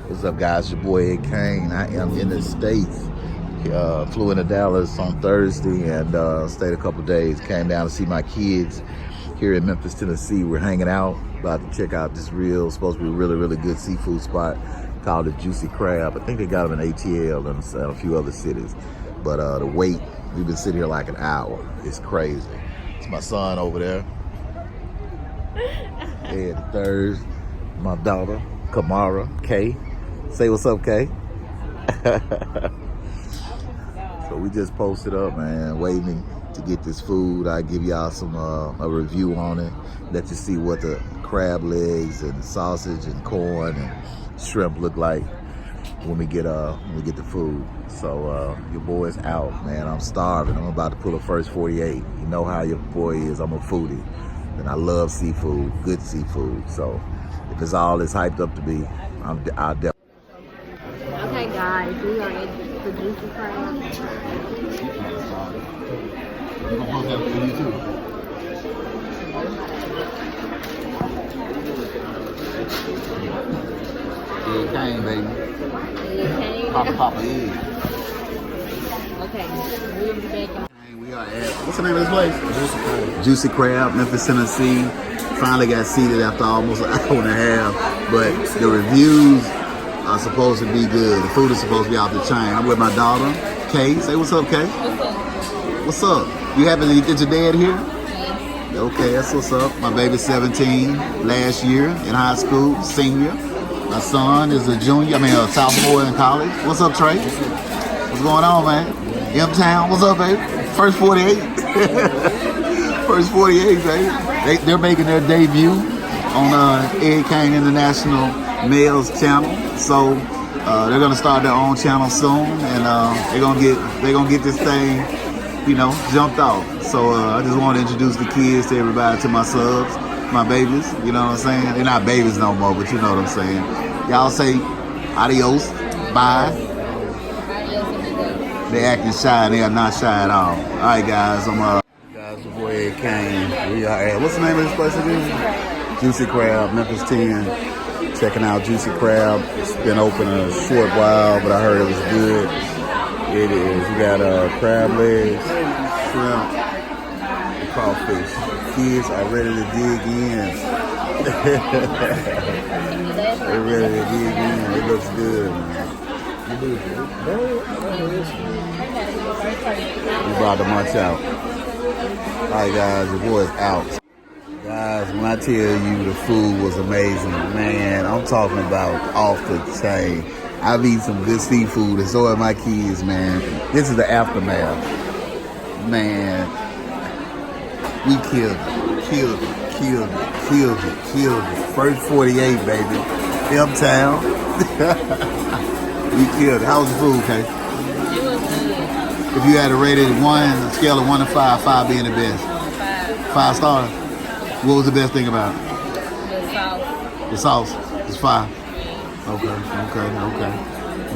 What's up, guys? Your boy Ed Kane. I am in the States. Flew into Dallas on Thursday and stayed a couple days. Came down to see my kids here in Memphis, Tennessee. We're hanging out. About to check out this supposed to be a really, really good seafood spot called the Juicy Crab. I think they got them in ATL and a few other cities. But the wait, we've been sitting here like an hour. It's crazy. It's my son over there. Ed the third. My daughter, Kamara, Kay. Say what's up, Kay. So we just posted up, man, waiting to get this food. I give y'all some a review on it. Let you see what the crab legs and sausage and corn and shrimp look like when we get the food. So your boy's out, man. I'm starving. I'm about to pull a first 48. You know how your boy is. I'm a foodie, and I love seafood, good seafood. So if it's all it's hyped up to be, I'll definitely. Okay, guys, we are at the Juicy Crab. You gonna post that for YouTube? Ed Kane, baby. Ed Kane. Papa Ed. Okay, we'll be back. We are at, what's the name of this place? Juicy Crab, Memphis, Tennessee. Finally got seated after almost an hour and a half, but the reviews are supposed to be good. The food is supposed to be off the chain. I'm with my daughter, Kay. Say what's up, Kay. What's up? You happy to get your dad here? Okay, that's what's up. My baby's 17, last year in high school, senior. My son is a sophomore in college. What's up, Trey? What's going on, man? M-Town, what's up, baby? First 48. First 48, baby. They're making their debut on Ed Kane International Males channel. So they're gonna start their own channel soon, and they're gonna get this thing, jumped off. So I just want to introduce the kids to everybody, to my subs, my babies. You know what I'm saying? They're not babies no more, but you know what I'm saying. Y'all say adios, bye. They acting shy, and they are not shy at all. All right, guys, guys, your boy Ed Kane. We are at, what's the name of this place again? Juicy Crab, Memphis 10. Checking out Juicy Crab. It's been open a short while, but I heard it was good. It is. We got crab legs, shrimp, and crawfish. Kids are ready to dig in. They're ready to dig in. It looks good, man. We about to munch out. All right, guys, your boy's out. Guys, when I tell you the food was amazing, man, I'm talking about off the chain. I've eaten some good seafood, and so have my kids, man. This is the aftermath. Man, we killed it. First 48, baby. M-Town. We killed it. How was the food, Kay? It was good. If you had to rate it a scale of 1 to 5, 5 being the best. 5 stars? What was the best thing about it? The sauce. It's 5. Okay.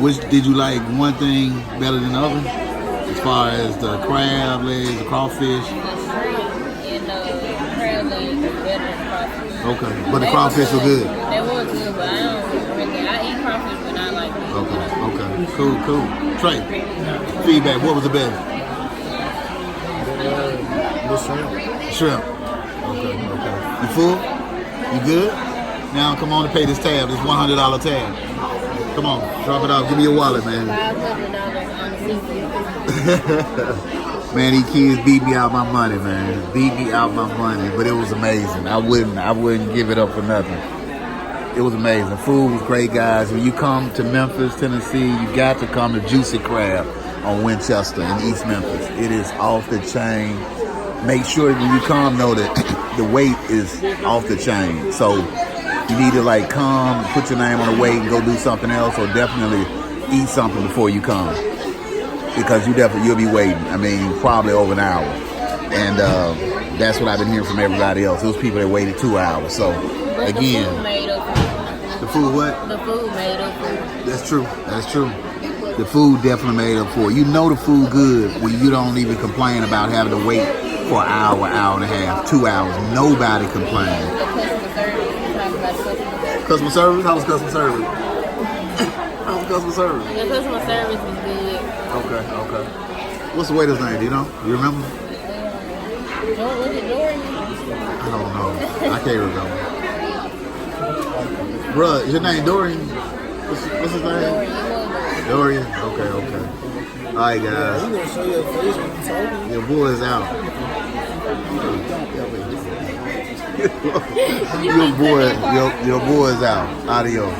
Which did you like one thing better than the other? As far as the crab legs, the crawfish? The shrimp and the crab legs were better than crawfish. Okay, but the crawfish were good. They were good, but I eat crawfish, but not like them. Okay. Cool. Trey, feedback, what was the best? The Shrimp. Okay. You full? You good? Now come on and pay this tab, this $100 tab. Come on, drop it off. Give me your wallet, man. $500 on seafood. Man, these kids beat me out my money, man. Beat me out my money, but it was amazing. I wouldn't give it up for nothing. It was amazing. The food was great, guys. When you come to Memphis, Tennessee, you got to come to Juicy Crab on Winchester in East Memphis. It is off the chain. Make sure when you come, know that the weight is off the chain. So you need to come, put your name on the weight and go do something else, or definitely eat something before you come. Because you'll be waiting. Probably over an hour. And that's what I've been hearing from everybody else. Those people that waited 2 hours. So again, the food what? The food made up for it. That's true. The food definitely made up for it. You know the food good when you don't even complain about having to wait for an hour and a half, 2 hours. Nobody complained. The customer service, Customer service? How was customer service? customer service? The customer service was good. Okay. What's the waiter's name? Do you know? You remember? Was it Jordan? I don't know. I can't remember. Bruh, is your name Dorian? What's his name? Jordan. Dorian? Okay. All right, guys. You gonna show your face when you told me? Your boy is out. Your boy is out. Adios.